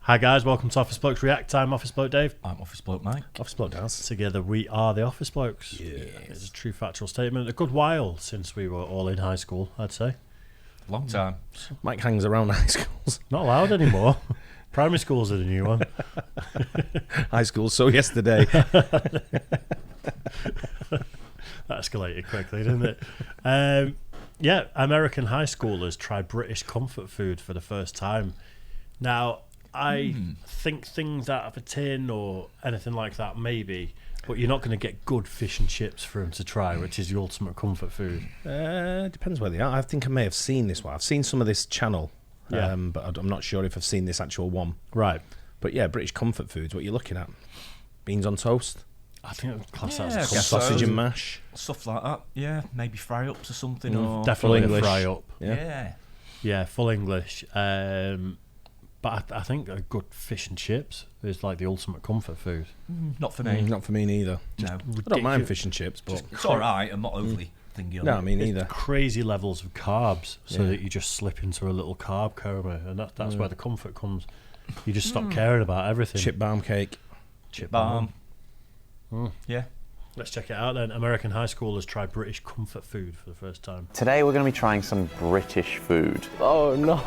Hi guys, welcome to Office Blokes React. I'm Office Bloke Dave. I'm Office Bloke Mike. Office Bloke Daz. Together we are the Office Blokes. Yes. It's a true factual statement. A good while since we were all in high school, I'd say. Long time. Mike hangs around high schools. Not allowed anymore. Primary schools are the new one. High school, so yesterday. That escalated quickly, didn't it? Yeah, American high schoolers try British comfort food for the first time. Now, I think things out of a tin or anything like that, maybe, but you're not going to get good fish and chips for them to try, which is the ultimate comfort food. Depends where they are. I think I may have seen this one. I've seen some of this channel, Yeah. but I'm not sure if I've seen this actual one. Right. But yeah, British comfort foods, what you're looking at. Beans on toast, I think I'd class Yeah, that as a I guess sausage so. and mash. Stuff like that. Yeah, maybe fry ups or something. Or definitely Full a English. fry up. Yeah. Yeah. Full English. But I think a good fish and chips is like the ultimate comfort food. Not for me. Not for me neither. No. I don't mind fish and chips, but It's alright. I'm not overly thingy on no, it. me neither. Crazy levels of carbs, so Yeah. that you just slip into a little carb coma, and that's where the comfort comes. You just stop caring about everything. Chip balm cake. Chip Balm. Yeah. Let's check it out then. American high schoolers try British comfort food for the first time. Today we're going to be trying some British food. Oh no.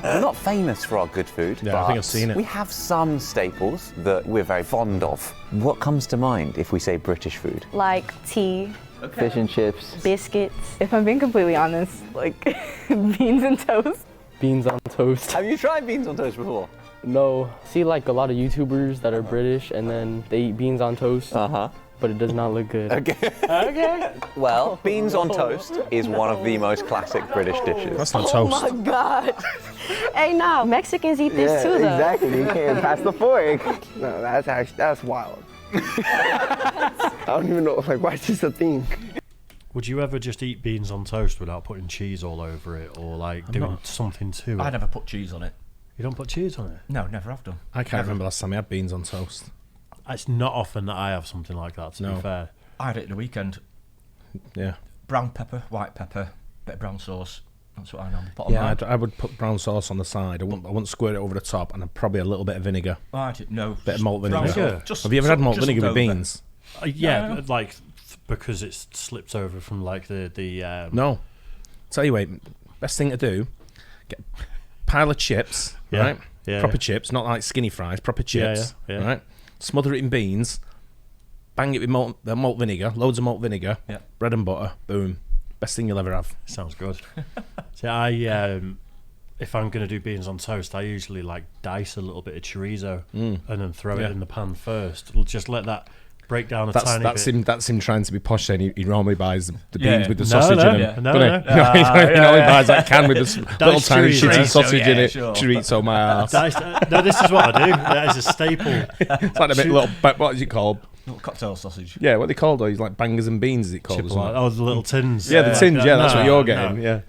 We're not famous for our good food, Yeah, but I think I've seen it. we have some staples that we're very fond of. What comes to mind if we say British food? Like tea, Fish and chips. biscuits. If I'm being completely honest, like beans and toast. Beans on toast. Have you tried beans on toast before? No. See like a lot of YouTubers that are British and then they eat beans on toast, Uh-huh. but it does not look good. Okay. Well, beans on toast is one of the most classic British dishes. That's not Oh toast. my god. Hey, no, Mexicans eat this too, though. Exactly. You can't pass the fork. No, that's wild. I don't even know. Like, why is this a thing? Would you ever just eat beans on toast without putting cheese all over it, or like doing something to it? I never put cheese on it. You don't put cheese on it? No, never have done. I can't remember last time I had beans on toast. It's not often that I have something like that, to be fair. I had it at the weekend. Yeah. Brown pepper, white pepper, bit of brown sauce. That's what I normally put on Yeah, mine. I would put brown sauce on the side. I wouldn't squirt it over the top, and probably a little bit of vinegar. I did, no. Bit of malt brown vinegar. sauce, just Have you ever had malt just vinegar with over. beans? Yeah, No. but like because it's slipped over from like the No. Tell you what, best thing to do, get a pile of chips, Yeah, right? yeah, Proper yeah. chips, not like skinny fries, proper chips, yeah. right? Smother it in beans, bang it with malt vinegar, loads of malt vinegar, Yeah. bread and butter, boom. Best thing you'll ever have. Sounds good. So if I'm going to do beans on toast, I usually like dice a little bit of chorizo and then throw Yeah. it in the pan first. Just let that break down a tiny That's bit. him. That's him trying to be posh. Saying he normally buys the Yeah. beans with the No, sausage no, in yeah. them. No, doesn't no. he? He normally buys that can with the little tiny chorizo. shitty sausage in Yeah, it. sure. Chorizo, my ass. Diced, no, this is what I do. That is a staple. It's like a bit little. What is it called? Little cocktail sausage. Yeah, what are they called? Though, he's like bangers and beans. Is it called? or Chipple, something? oh, the little tins. Yeah, the tins. Yeah, that's what you're No. getting. Yeah.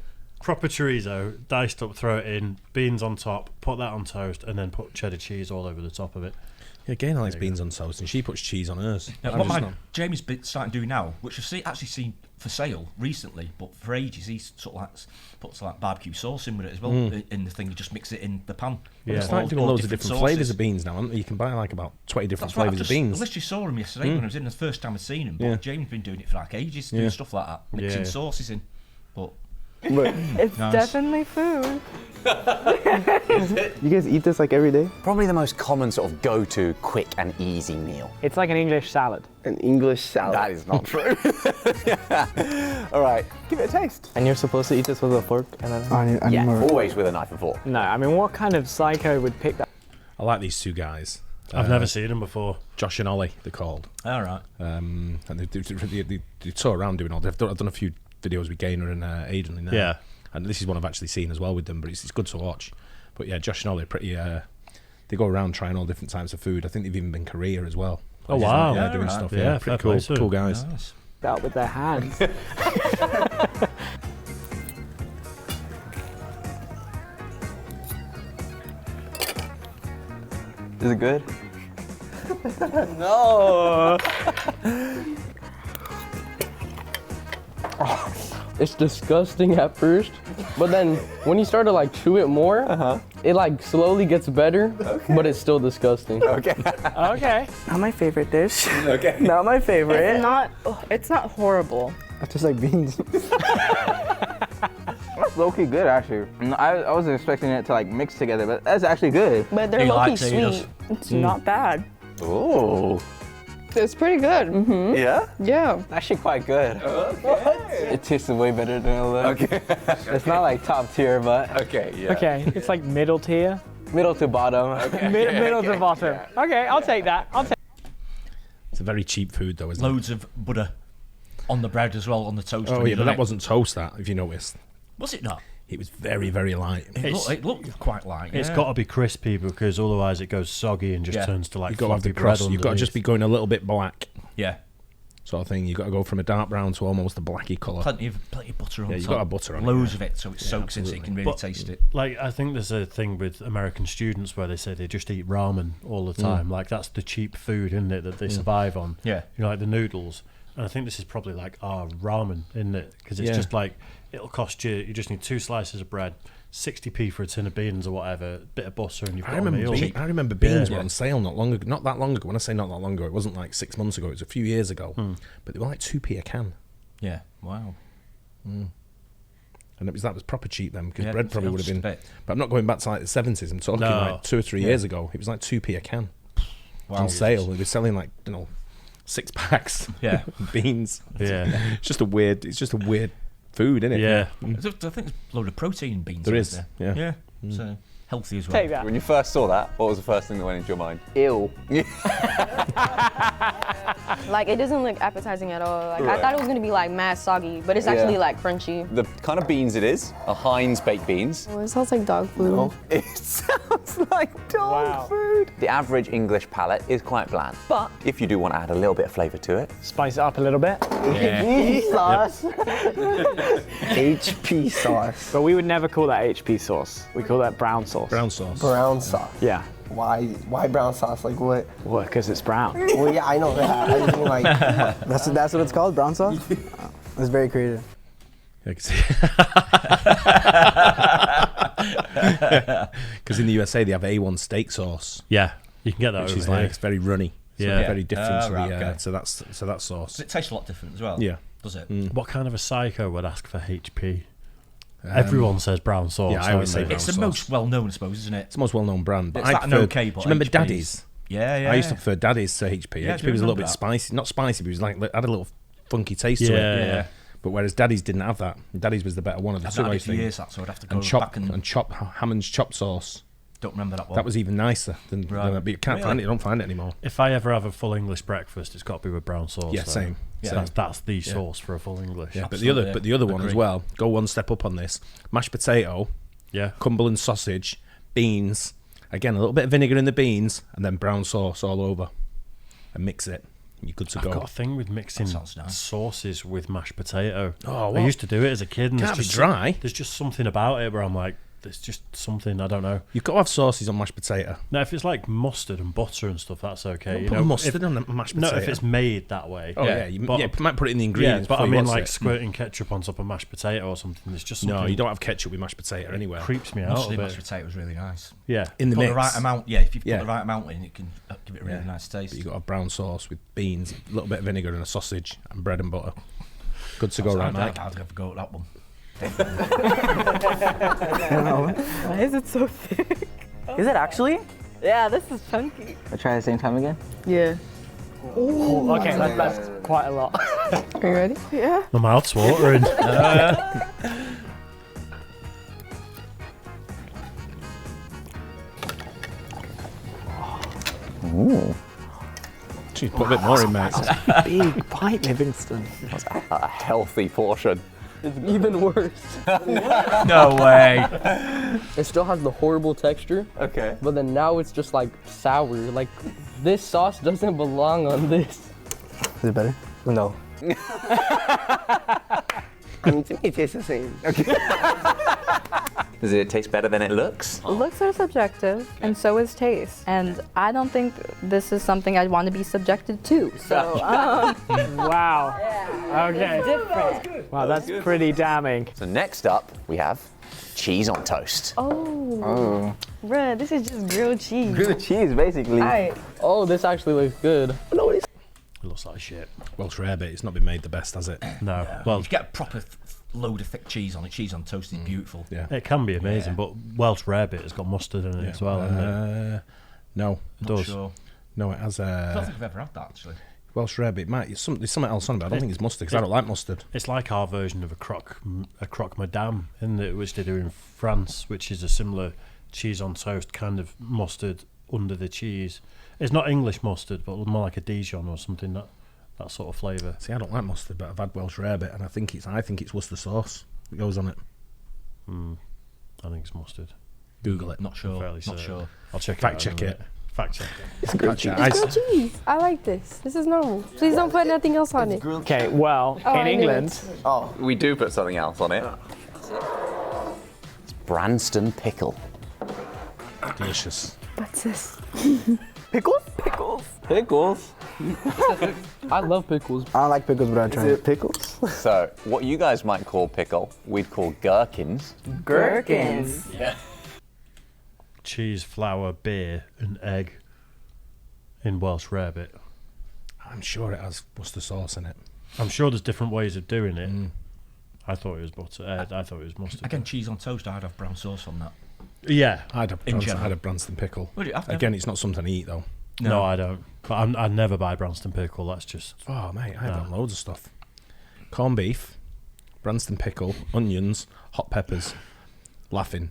Proper chorizo, diced up, throw it in, beans on top, put that on toast, and then put cheddar cheese all over the top of it. Yeah, Gaynor likes beans on toast, and she puts cheese on hers. Yeah, I'm what just my not. Jamie's been starting to do now, which I've actually seen for sale recently, but for ages he's sort of like puts like barbecue sauce in with it as well in the thing. You just mix it in the pan. Yeah. It's like doing All loads of different sauces. flavours of beans now, aren't they? You can buy like about 20 different That's right. flavours of beans. I literally saw him yesterday when I was in the first time I'd seen him. But Yeah. Jamie's been doing it for like ages, doing stuff like that, mixing Yeah. sauces in. But But It's Nice. definitely food. you guys eat this like every day? Probably the most common sort of go-to quick and easy meal. It's like an English salad. An English salad. That is not true. All right, give it a taste. And you're supposed to eat this with a fork and then I need more. Always with a knife and fork. No, I mean what kind of psycho would pick that? I like these two guys. I've never seen them before. Josh and Ollie, they're called. all right. And they tour around doing all. I've done a few videos with Gaynor and Aidan in there. Yeah. And this is one I've actually seen as well with them, but it's good to watch. But yeah, Josh and Ollie are pretty. They go around trying all different types of food. I think they've even been Korea as well. Oh, wow. Yeah, doing Yeah, stuff. right. Yeah, Yeah, fair pretty cool. play to Cool them. guys. Nice. Out with their hands. Is it good? No. It's disgusting at first, but then when you start to like chew it more, it like slowly gets better, but it's still disgusting. Okay. Okay. Not my favorite dish. Okay. Not my favorite. It's not horrible. That's just like beans. That's low-key good, actually. I wasn't expecting it to like mix together, but that's actually good. But they're You low-key like sweet. potatoes? It's not bad. Oh. It's pretty good. Mm-hmm. Yeah? Yeah. Actually quite good. It tastes way better than it looks. Okay. It's not like top tier, but Okay, yeah. Okay, it's like middle tier. middle to bottom. Okay. Middle to bottom. Okay, I'll take that. It's a very cheap food though, isn't it? Loads of butter on the bread as well, on the toast. Oh when yeah, you but done that it. wasn't toast. That, if you noticed, Was it not? it was very, very light. It looked quite light. It's yeah. got to be crispy because otherwise it goes soggy and just Yeah. turns to like You've got to have the floppy bread crust. You've got to just be underneath. going a little bit black, Yeah. sort of thing. You've got to go from a dark brown to almost a blacky colour. Plenty of butter on Yeah, top. you've got to have butter on it, Loads yeah. of it, so it soaks in, so you can really But- taste it. Like, I think there's a thing with American students where they say they just eat ramen all the time. Like, that's the cheap food, isn't it, that they survive on? Yeah. You know, like the noodles. And I think this is probably like our ramen, isn't it? Because it's Yeah. just like, it'll cost you, you just need 2 slices of bread, 60p for a tin of beans or whatever, a bit of butter, and you've got a meal. I remember beans Yeah. were on sale not that long ago. When I say not that long ago, it wasn't like 6 months ago. It was a few years ago. But they were like 2p a can, Yeah. Wow. and that was proper cheap then because Yeah, bread probably would have been. bit. But I'm not going back to like the 70s. I'm talking No. like 2 or 3 years ago. It was like 2p a can on sale. They were selling like 6 packs. Yeah. of beans. Yeah. It's just a weird food, isn't it? Yeah. I think there's a load of protein in beans. There isn't is, there? yeah. Yeah. So healthy as well. Take that. When you first saw that, what was the first thing that went into your mind? Ew. Like, it doesn't look appetizing at all. Like, I thought it was gonna be like mad soggy, but it's actually like crunchy. The kind of beans it is are Heinz baked beans. Oh, it sounds like dog food. It sounds like dog food. The average English palate is quite bland. But if you do want to add a little bit of flavour to it, Spice it up a little bit. Yeah. Sauce. HP sauce. But we would never call that HP sauce. We call that brown sauce. Brown sauce. Brown sauce. Yeah. Why brown sauce? Like what? Well, because it's brown. Well, yeah, I know that. I just mean like. That's what it's called, brown sauce. It's very creative. Because in the USA they have A1 steak sauce, Yeah. You can get that which over is here. like it's very runny. So Yeah. very different to Right, the okay. so that sauce. Does it taste a lot different as well? Yeah. Does it? What kind of a psycho would ask for HP? Everyone says brown sauce. yeah, I always don't say they? It's the sauce. most well-known, I suppose, isn't it? It's the most well-known brand. But It's I like an prefer, okay, do but you remember HP's Daddy's? Yeah. I used to prefer Daddy's to HP. Yeah, I HP do was a little remember bit that. spicy, not spicy, but it was like had a little funky taste to it. Yeah. But whereas Daddy's didn't have that. Daddy's was the better one of the I've two. not had I it for think. years, that, so I'd have to go And back and chop Hammond's chopped sauce. don't remember that one. That was even nicer than Right. but you can't Really? find it. You don't find it anymore. If I ever have a full English breakfast, it's got to be with brown sauce. Yeah, though. same. Yeah. That's the sauce for a full English. Yeah, Absolutely, but the other one as agree. well. Go one step up on this: mashed potato, Yeah. Cumberland sausage, beans. Again, a little bit of vinegar in the beans, and then brown sauce all over, and mix it. You're good to I've go. got a thing with mixing sounds nice. sauces with mashed potato. Oh, I what? used to do it as a kid. And Can't there's be just dry. There's just something about it where I'm like, there's just something, I don't know. You've got to have sauces on mashed potato. Now, if it's like mustard and butter and stuff, that's okay. Don't You put know, mustard if, on a mashed no, potato. if it's made that way. Oh Yeah, yeah, you but- might put it in the Yeah, ingredients. but I before you mean, what's like it. squirting ketchup on top of mashed potato or something. There's just something No, you don't have ketchup with mashed potato anywhere. creeps me out Mostly a mashed bit. potato is really nice. Yeah. In the Put mix. the right amount, yeah. If you Yeah. put the right amount in, it can give it a really nice taste. But you got a brown sauce with beans, a little bit of vinegar, and a sausage, and bread and butter. Good to go right now. I'd have a go at that one. Why is it so thick? Is it actually? Yeah, this is chunky. I try at the same time again. Yeah. Okay, that's quite a lot. Are you ready? Yeah. My mouth's watering. Jeez, put a bit more in, mate. Big bite, Livingston. A healthy portion. It's even worse. No way. It still has the horrible texture, Okay. but then now it's just like sour. Like, this sauce doesn't belong on this. Is it better? No. I mean, to me, it tastes the same. Okay. Does it taste better than it looks? Looks are subjective, and so is taste. And I don't think this is something I'd want to be subjected to. So, Wow. Okay. different. Wow, that's pretty damning. So next up, we have cheese on toast. Oh. Bruh, this is just grilled cheese. Grilled cheese, basically. Oh, this actually looks good. It looks like shit. Welsh rarebit, it's not been made the best, has it? No. Well, Well, if you get a proper load of thick cheese on it, cheese on toast is beautiful. Yeah. it can be amazing, but Welsh rarebit has got mustard in it as well, hasn't it? No. It Not does. sure. No, it has I don't think I've ever had that actually. Welsh rarebit. There's something else on it, but I don't think it's mustard because I don't like mustard. It's like our version of a croque madame, isn't it? Which they do in France, which is a similar cheese on toast kind of mustard under the cheese. It's not English mustard, but more like a Dijon or something, that sort of flavour. See, I don't like mustard, but I've had Welsh rarebit, and I think it's Worcester sauce that goes on it. I think it's mustard. Google it. Not sure. Fairly Not certain. sure. I'll check Fact it out check in a it. minute. Fact check it. It's grilled cheese. It's grilled cheese. I like this. This is normal. Please don't put nothing else on it. Okay, well, Oh, in I knew England, Oh, we do put something else on it. It's Branston pickle. Delicious. What's this? Pickles? Pickles. Pickles. I love pickles. I don't like pickles, but I try it. Pickles? So, what you guys might call pickle, we'd call gherkins. Gherkins. Cheese, flour, beer, and egg in Welsh rarebit. I'm sure it has Worcester sauce in it. I'm sure there's different ways of doing it. I thought it was butter. I thought it was mustard. Again, cheese on toast, I'd have brown sauce on that. Yeah. I'd have Branston pickle. Would you? I've Again, it's not something I eat though. No, I don't. But I'd never buy Branston pickle. That's just. Oh mate, I have done loads of stuff. Corned beef, Branston pickle, onions, hot peppers. Laughing.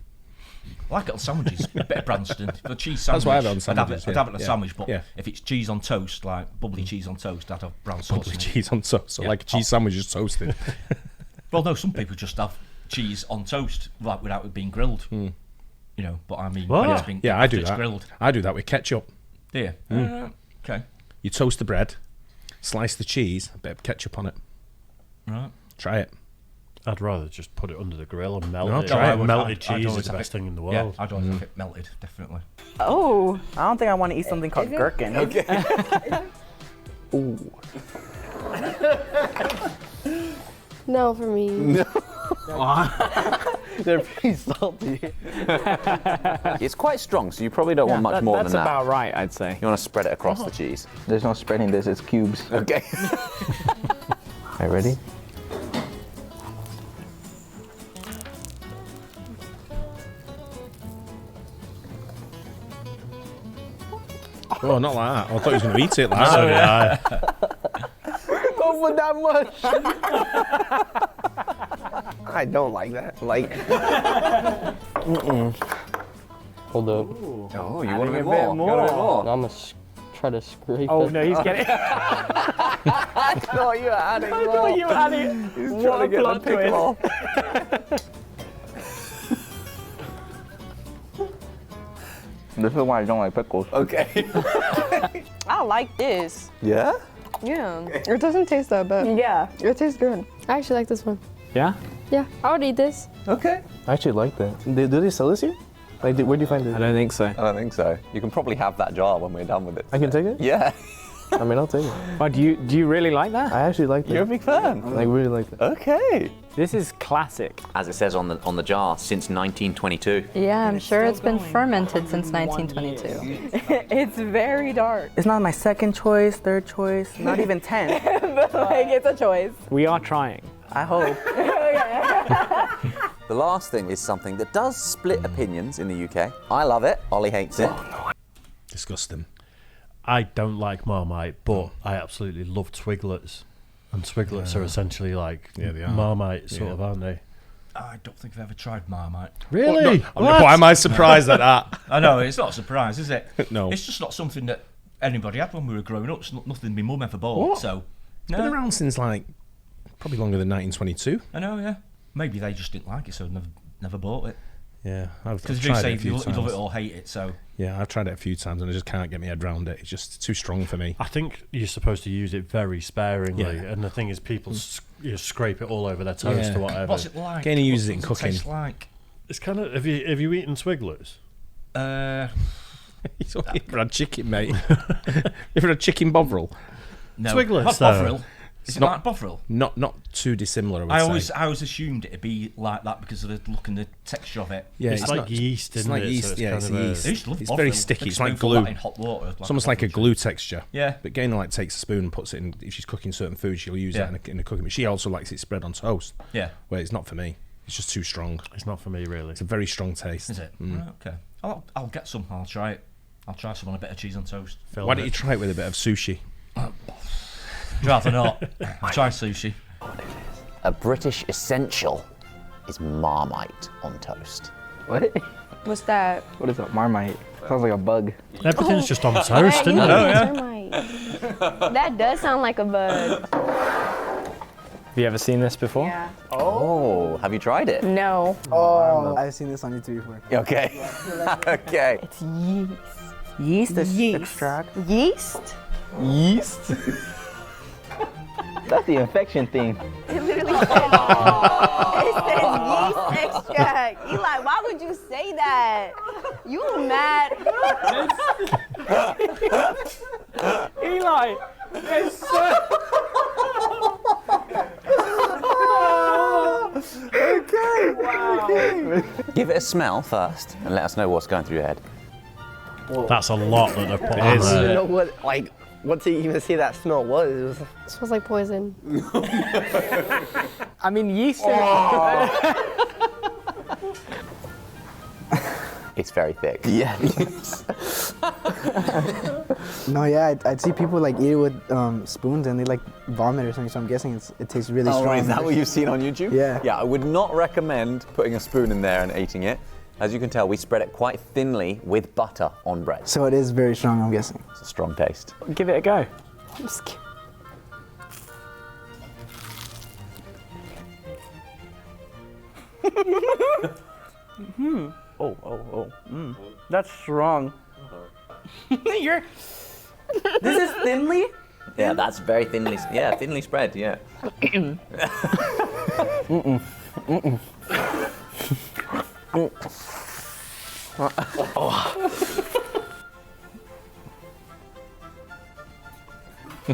I like it on sandwiches, a bit of Branston. For cheese sandwich, That's why I have it on sandwiches, I'd have it on a yeah. sandwich, but Yeah. if it's cheese on toast, like bubbly cheese on toast, I'd have brown sauce Bubbly in it. cheese on toast. So Yeah, like a cheese sandwich is toasted. Well, no, some people just have cheese on toast, like without it being grilled. You know, but I mean, What? when it's been, Yeah, I after do it's that. grilled. I do that with ketchup. Do you? Okay. You toast the bread, slice the cheese, a bit of ketchup on it. Right. Try it. I'd rather just put it under the grill and melt No, it. try it. Melted I'd cheese always is the have best it- thing in the Yeah, world. I'd always have it melted, definitely. Oh. I don't think I want to eat something called gherkin. Ooh. No, for me. They're pretty salty. It's quite strong, so you probably don't want much more That's than that. about right, I'd say. You want to spread it across the cheese. There's no spreading this, it's cubes. Okay. Are you ready? Oh, not like that. I thought he was going to eat it like So that. did I. Don't put that much. I don't like that. Like, Hold up. Oh, you want a bit a more? bit You want a bit more? Now I'm gonna try to scrape Oh it. no, he's getting. I thought you had it. I thought you had it. He's What trying a to get the plot pickle off. This is why I don't like pickles. Okay. I like this. Yeah? Yeah. It doesn't taste that bad. Yeah. It tastes good. I actually like this one. Yeah? Yeah, I would eat this. Okay. I actually like that. Do they sell this here? Like, where do you find it? I don't think so. I don't think so. You can probably have that jar when we're done with it. I can take it? Yeah. I mean, I'll take it. But do you really like that? I actually like that. You're a big fan. I really like that. Okay. This is classic. As it says on the jar, since 1922. Yeah, I'm sure it's been fermented since 1922. It's very dark. It's not my second choice, third choice, not even 10. But like, it's a choice. We are trying. I hope. The last thing is something that does split opinions in the UK. I love it. Ollie hates it. Disgusting. I don't like Marmite, but I absolutely love Twiglets. And Twiglets are essentially like Yeah, they are. Marmite, sort Yeah. of, aren't they? I don't think I've ever tried Marmite. Really? Why am I surprised at that? I know, it's not a surprise, is it? No. It's just not something that anybody had when we were growing up. It's nothing my mum ever bought, What? so... It's been around since like probably longer than 1922. I know, yeah. Maybe they just didn't like it, so never bought it. Yeah, I've Because tried you say it a few you times. love it or hate it, so... Yeah, I've tried it a few times and I just can't get my head around it. It's just too strong for me. I think you're supposed to use it very sparingly. Yeah. And the thing is, people scrape it all over their toast Yeah. or whatever. What's it like? Again, he uses it in What does cooking. taste like? It's kind of. Have you eaten Swigglers? He's only ever had chicken, mate. You ever had chicken bovril? No. Swigglers, Bovril. Is it not- like Bovril? Not too dissimilar, I would say. always assumed it'd be like that because of the look and the texture of it. Yeah, It's like yeast, It's isn't like it? yeast, So it's yeah, kind it's of a- yeast. I used to love It's Bovril. very sticky. Take a It's like spoonful of glue. that in hot water. It's almost like a glue texture. Yeah. But Gaynor like takes a spoon and puts it in. If she's cooking certain food, she'll use Yeah. it in a cooking. But she also likes it spread on toast. Yeah. Where it's not for me. It's just too strong. It's not for me, really. It's a very strong taste. Is it? Right, okay. I'll get some. I'll try it. I'll try some on a bit of cheese on toast. Why don't you try it with a bit of sushi? Rather not. Try sushi. A British essential is Marmite on toast. What? What's that? What is that? Marmite. Sounds like a bug. Everything's just on toast, Hey, isn't you it? know, termite. That does sound like a bug. Have you ever seen this before? Yeah. Oh, have you tried it? No. Oh, I've seen this on YouTube before. Okay. Okay. It's yeast. Yeast Yeast. extract. Yeast? Yeast? That's the infection thing. It literally says, it says yeast extract. Eli, why would you say that? You mad? Eli, it's so... Give it a smell first and let us know what's going through your head. That's a lot that they've put It on is. I don't there. know what to even say that smell was. It was It smells like poison. I mean, yeast. It's very thick. yeah. No, yeah, I'd see people like eat it with spoons and they like vomit or something. So I'm guessing it tastes really strong. Is that what you've seen on YouTube? Yeah. Yeah, I would not recommend putting a spoon in there and eating it. As you can tell, we spread it quite thinly with butter on bread. So it is very strong, I'm guessing. It's a strong taste. Give it a go. I'm scared. That's strong. This is thinly? Yeah, that's very thinly. Yeah, thinly spread. Yeah.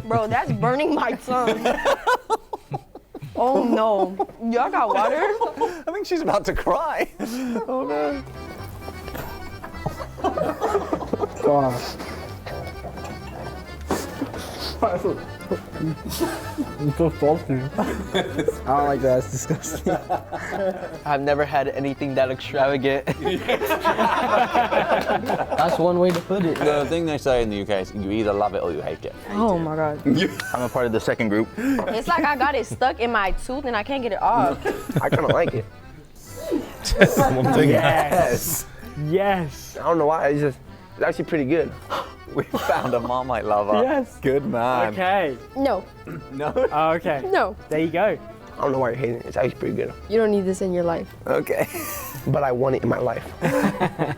Bro, that's burning my tongue. Oh no. Y'all got water? I think she's about to cry. Oh no. Gosh. I'm so salty. I don't like that, it's disgusting. I've never had anything that extravagant. That's one way to put it. The thing they say in the UK is you either love it or you hate it. Oh my god. I'm a part of the second group. It's like I got it stuck in my tooth and I can't get it off. I kind of like it. One thing. Yes. Yes. I don't know why. It's actually pretty good. We found a Marmite lover. Yes. Good man. Okay. No. No. Oh, okay. No. There you go. I don't know why you're hating it. It's actually pretty good. You don't need this in your life. Okay. But I want it in my life.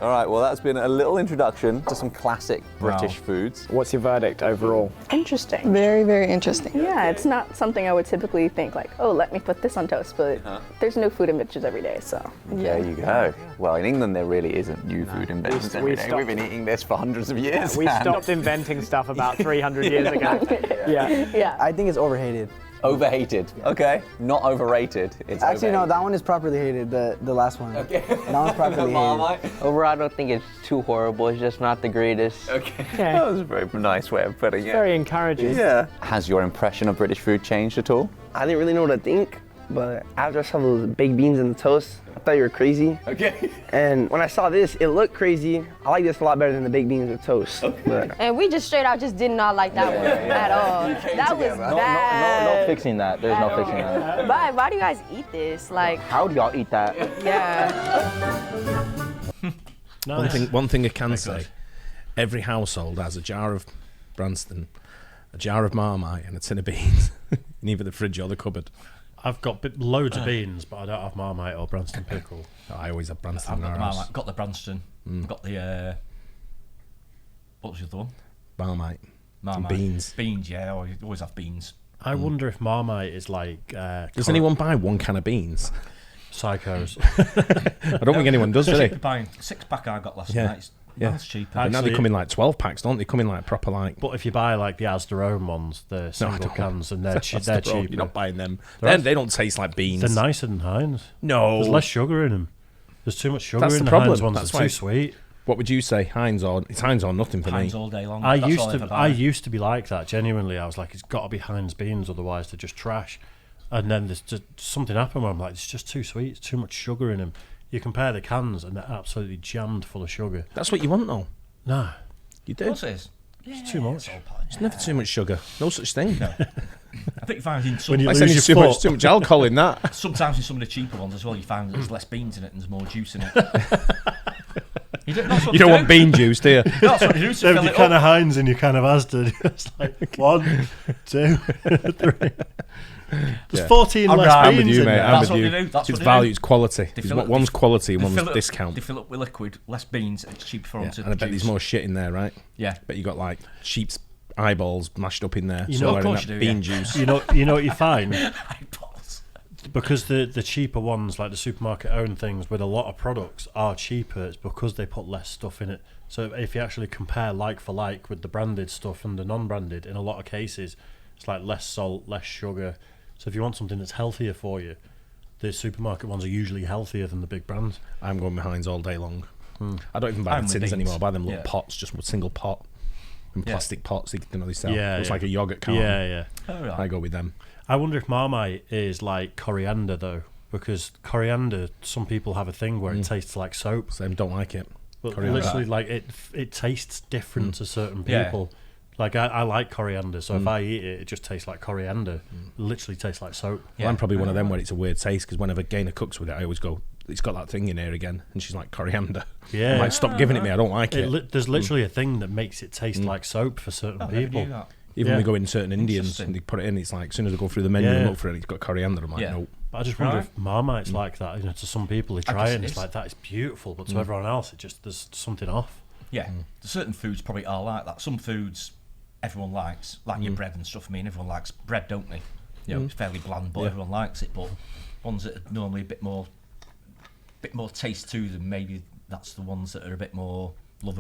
All right. Well, that's been a little introduction to some classic British foods. What's your verdict overall? Interesting. Very, very interesting. Yeah, it's not something I would typically think like, oh, let me put this on toast, but there's new food inventions every day, so. There you go. Well, in England, there really isn't new food inventions every day. We've been eating this for hundreds of years. We stopped inventing stuff about 300 years ago. Yeah. Yeah. I think it's overhated. Overhated. Okay. Not overrated. It's Actually, no, overhated. that one is properly hated, the last one. Okay. That one's properly hated. Marmite. Overall, I don't think it's too horrible. It's just not the greatest. Okay. Okay. That was a very nice way of putting it. Very encouraging. Yeah. Has your impression of British food changed at all? I didn't really know what to think, but after I saw those baked beans in the toast, I thought you were crazy. Okay. And when I saw this, it looked crazy. I like this a lot better than the baked beans with toast. But And we just straight out just did not like that one at all. That was bad. no fixing that. There's no fixing that. Why do you guys eat this? Like, How do y'all eat that? yeah. Nice. One thing I can say, every household has a jar of Branston, a jar of Marmite, and a tin of beans in either the fridge or the cupboard. I've got loads of beans, but I don't have Marmite or Branston pickle. I always have Branston I've in got our the house. Marmite, got the Branston, got the what was the other one? Marmite. Marmite. beans. Beans, yeah. I always have beans. I wonder if Marmite is like. Does anyone buy one can of beans? psychos. I don't think anyone does, do they? Buying 6-pack I got last Yeah. night. Yeah. That's cheaper. But now they come in like 12 packs, don't they? Come in like proper like. But if you buy like the Asda own ones, the single cans, and they're That's cheaper. the problem. You're not buying them. They're They don't taste like beans. They're nicer than Heinz. No. There's less sugar in them. There's too much sugar That's in the the problem. Heinz ones. That's They're why too sweet. What would you say? Heinz or it's Heinz or nothing for Heinz me. all day long. I That's used all to. ever buy. I used to be like that. Genuinely, I was like, it's got to be Heinz beans, otherwise they're just trash. And then there's just something happened where I'm like, it's just too sweet. It's too much sugar in them. You compare the cans, and they're absolutely jammed full of sugar. That's what you want, though. No, You do. Of course it is. it's too much. It's never too much sugar. No such thing. No. I think you find in some, When you Like lose saying your it's foot. too much alcohol in that. sometimes in some of the cheaper ones as well, you find there's less beans in it and there's more juice in it. You don't want bean juice, do you? That's what you do to So fill you it kind up. of Heinz and you kind of Asda. It's like 1, 2, 3. There's 14 I'm less right. I'm with beans you, in mate. there. I'm That's with what you. they do. That's It's what they value, do. it's quality. They There's fill it- one's quality, They one's fill it- discount. They fill up with liquid, less beans, and it's cheaper for them to And I bet produce. there's more shit in there, right? Yeah. Bet you got like sheep's eyeballs mashed up in there. You know, somewhere of in course that you do, bean yeah. juice. You know what you find? Eyeballs. Because the cheaper ones, like the supermarket owned things with a lot of products, are cheaper. It's because they put less stuff in it. So if you actually compare like for like with the branded stuff and the non-branded, in a lot of cases, it's like less salt, less sugar. So if you want something that's healthier for you, the supermarket ones are usually healthier than the big brands. I'm going behinds all day long. I don't even buy I'm the with tins beans. anymore. I buy them little Yeah. pots, just a single pot. And Yeah. plastic pots, they sell. Yeah, Looks yeah. like a yogurt carton. Yeah. Oh, right. I go with them. I wonder if Marmite is like coriander though, because coriander, some people have a thing where it tastes like soap. Same, don't like it. But Coriander. literally, like it tastes different to certain Yeah. people. Like I like coriander, so if I eat it, it just tastes like coriander. It literally tastes like soap. Well, I'm probably one of them where it's a weird taste because whenever Gaynor cooks with it, I always go, it's got that thing in here again, and she's like coriander. Yeah. I'm like, stop giving it me. I don't like it. There's literally a thing that makes it taste like soap for certain I never people. knew that. Even when Yeah. we go in certain Indians Interesting. and they put it in, it's like as soon as I go through the menu and Yeah. look for it, it's got coriander. I'm like, Yeah. nope. But I just wonder Right. if Marmite's like that. You know, to some people they I try guess it it and it's is. like that is beautiful, but to everyone else, it just there's something off. Yeah, certain foods probably are like that. Some foods everyone likes, like your bread and stuff. I mean, everyone likes bread, don't they? You know, it's fairly bland, but everyone likes it. But ones that are normally a bit more taste to them, maybe that's the ones that are a bit more love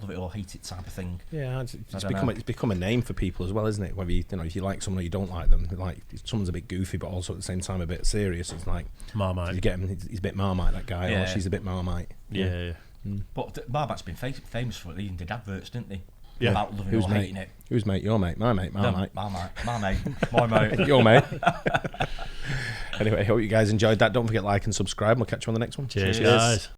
it or hate it type of thing. Yeah, I it's don't become a name for people as well, isn't it? Whether if you like someone or you don't like them, like someone's a bit goofy, but also at the same time a bit serious. It's like Marmite. you get him, he's a bit Marmite, that guy, Yeah. or she's a bit Marmite. Yeah. But Marmite's been famous for it. They even did adverts, didn't they? Yeah. About loving Who's or mate? hating it. Who's mate? Your mate? My mate? Marmite. No, my mate. My mate. Your mate. Anyway, hope you guys enjoyed that. Don't forget to like and subscribe. We'll catch you on the next one. Cheers, guys.